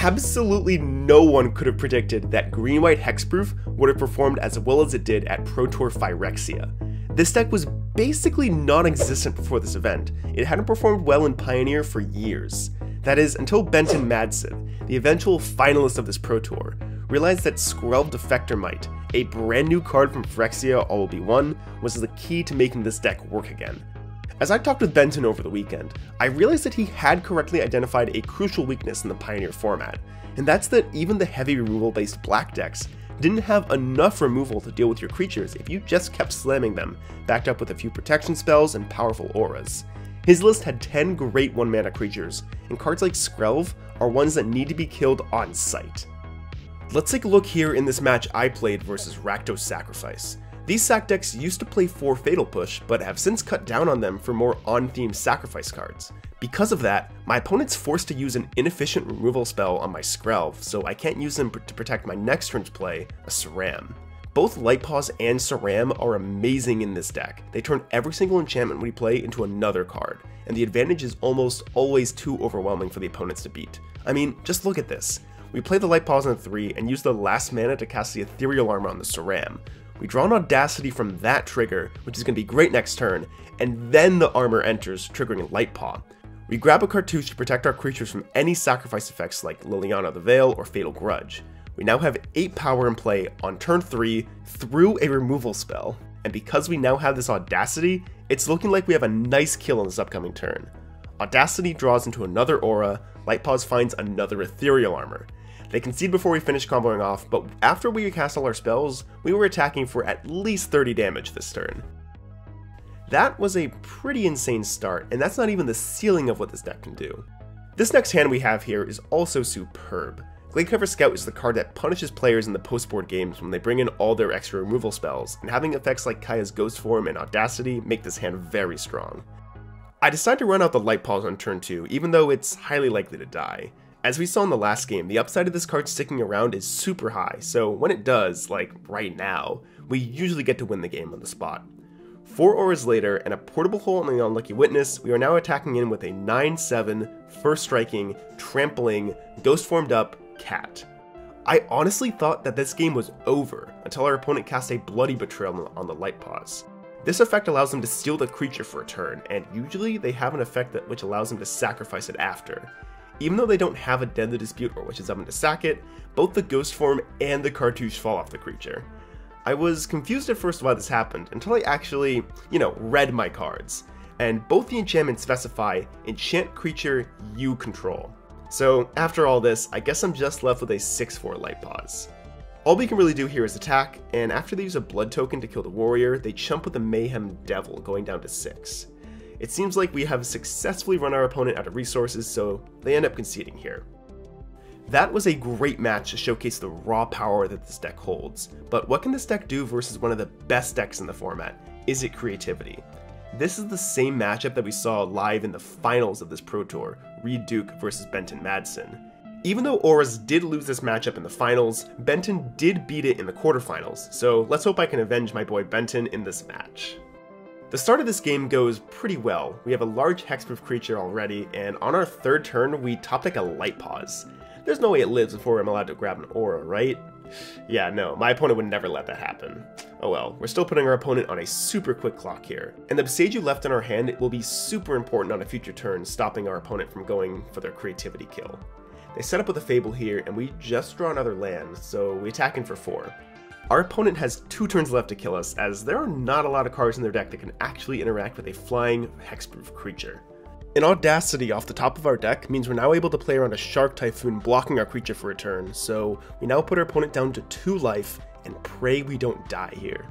Absolutely no one could have predicted that green-white hexproof would have performed as well as it did at Pro Tour Phyrexia. This deck was basically non-existent before this event. It hadn't performed well in Pioneer for years. That is, until Benton Madsen, the eventual finalist of this Pro Tour, realized that Skrelv Defector Might, a brand new card from Phyrexia All Will Be One, was the key to making this deck work again. As I talked with Benton over the weekend, I realized that he had correctly identified a crucial weakness in the Pioneer format, and that's that even the heavy removal based black decks didn't have enough removal to deal with your creatures if you just kept slamming them, backed up with a few protection spells and powerful auras. His list had 10 great 1-mana creatures, and cards like Skrelv are ones that need to be killed on sight. Let's take a look here in this match I played versus Rakdos Sacrifice. These sack decks used to play 4 Fatal Push, but have since cut down on them for more on-theme sacrifice cards. Because of that, my opponent's forced to use an inefficient removal spell on my Skrelv, so I can't use them to protect my next turn's play, a Saram. Both Lightpaws and Saram are amazing in this deck. They turn every single enchantment we play into another card, and the advantage is almost always too overwhelming for the opponents to beat. I mean, just look at this. We play the Lightpaws on 3 and use the last mana to cast the Ethereal Armor on the Saram. We draw an Audacity from that trigger, which is going to be great next turn, and then the armor enters, triggering Lightpaw. We grab a cartouche to protect our creatures from any sacrifice effects like Liliana the Veil or Fatal Grudge. We now have 8 power in play on turn 3 through a removal spell, and because we now have this Audacity, it's looking like we have a nice kill on this upcoming turn. Audacity draws into another aura, Lightpaws finds another Ethereal Armor. They concede before we finish comboing off, but after we cast all our spells, we were attacking for at least 30 damage this turn. That was a pretty insane start, and that's not even the ceiling of what this deck can do. This next hand we have here is also superb. Gladecover Scout is the card that punishes players in the post-board games when they bring in all their extra removal spells, and having effects like Kaya's Ghost Form and Audacity make this hand very strong. I decided to run out the Lightpaws on turn 2, even though it's highly likely to die. As we saw in the last game, the upside of this card sticking around is super high, so when it does, like right now, we usually get to win the game on the spot. 4 auras later, and a portable hole on the Unlucky Witness, we are now attacking in with a 9/7, first striking, trampling, ghost formed up cat. I honestly thought that this game was over, until our opponent cast a Bloody Betrayal on the Lightpaws. This effect allows them to steal the creature for a turn, and usually they have an effect which allows them to sacrifice it after. Even though they don't have a Deadly Dispute or wishes of them to sack it, both the Ghost Form and the cartouche fall off the creature. I was confused at first why this happened, until I actually, read my cards. And both the enchantments specify enchant creature you control. So after all this, I guess I'm just left with a 6/4 Lightpaws. All we can really do here is attack, and after they use a blood token to kill the warrior, they chump with a Mayhem Devil, going down to 6. It seems like we have successfully run our opponent out of resources, so they end up conceding here. That was a great match to showcase the raw power that this deck holds, but what can this deck do versus one of the best decks in the format? Is it creativity? This is the same matchup that we saw live in the finals of this Pro Tour, Reed Duke versus Benton Madsen. Even though Auras did lose this matchup in the finals, Benton did beat it in the quarterfinals, so let's hope I can avenge my boy Benton in this match. The start of this game goes pretty well. We have a large hexproof creature already, and on our 3rd turn, we top deck a Lightpaws. There's no way it lives before I'm allowed to grab an aura, right? Yeah, no, my opponent would never let that happen. Oh well, we're still putting our opponent on a super quick clock here, and the Boseiju left in our hand will be super important on a future turn, stopping our opponent from going for their creativity kill. They set up with a Fable here, and we just draw another land, so we attack in for 4. Our opponent has 2 turns left to kill us, as there are not a lot of cards in their deck that can actually interact with a flying, hexproof creature. An Audacity off the top of our deck means we're now able to play around a Shark Typhoon blocking our creature for a turn, so we now put our opponent down to 2 life and pray we don't die here.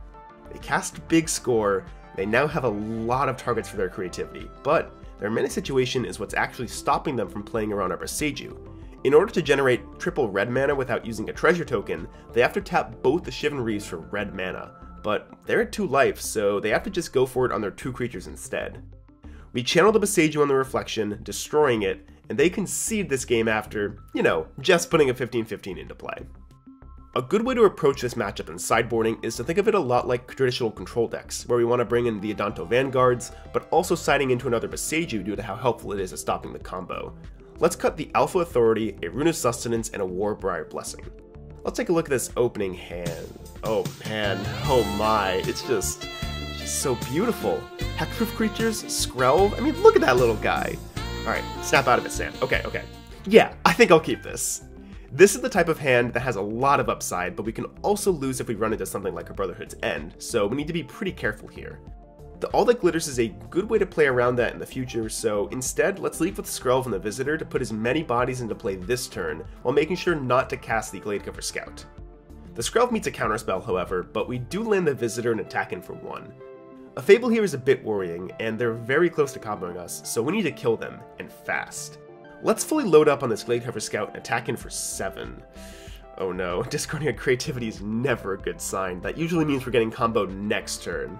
They cast Big Score, they now have a lot of targets for their creativity, but their mana situation is what's actually stopping them from playing around our Boseiju. In order to generate triple red mana without using a treasure token, they have to tap both the Chivalries for red mana, but they're at 2 life, so they have to just go for it on their 2 creatures instead. We channel the Boseiju on the Reflection, destroying it, and they concede this game after, just putting a 15/15 into play. A good way to approach this matchup in sideboarding is to think of it a lot like traditional control decks, where we want to bring in the Adanto Vanguards, but also siding into another Boseiju due to how helpful it is at stopping the combo. Let's cut the Alpha Authority, a Rune of Sustenance, and a Warbriar Blessing. Let's take a look at this opening hand. Oh man, oh my, it's just so beautiful. Hexproof creatures, Skrelv, I mean, look at that little guy. Alright, snap out of it, Sam. Okay. Yeah, I think I'll keep this. This is the type of hand that has a lot of upside, but we can also lose if we run into something like a Brotherhood's End, so we need to be pretty careful here. The All That Glitters is a good way to play around that in the future, so instead, let's leave with Skrelv and the Visitor to put as many bodies into play this turn, while making sure not to cast the Gladecover Scout. The Skrelv meets a counterspell, however, but we do land the Visitor and attack in for 1. A Fable here is a bit worrying, and they're very close to comboing us, so we need to kill them, and fast. Let's fully load up on this Gladecover Scout and attack in for 7. Oh no, discarding a Creativity is never a good sign. That usually means we're getting comboed next turn.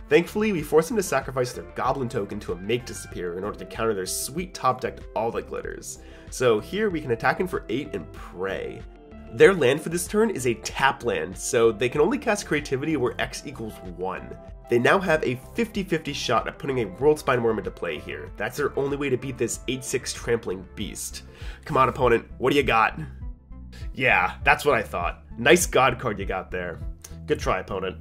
Thankfully, we force them to sacrifice their Goblin token to a Make Disappear in order to counter their sweet top-decked All That Glitters. So here we can attack in for 8 and pray. Their land for this turn is a tap land, so they can only cast Creativity where X equals 1. They now have a 50-50 shot at putting a Worldspine Worm into play here. That's their only way to beat this 8/6 trampling beast. Come on, opponent, what do you got? Yeah, that's what I thought. Nice God card you got there. Good try, opponent.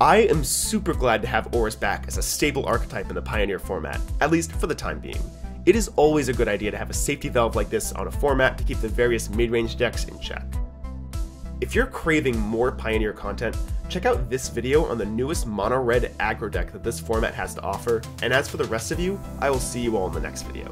I am super glad to have Aurus back as a stable archetype in the Pioneer format, at least for the time being. It is always a good idea to have a safety valve like this on a format to keep the various mid-range decks in check. If you're craving more Pioneer content, check out this video on the newest mono-red aggro deck that this format has to offer, and as for the rest of you, I will see you all in the next video.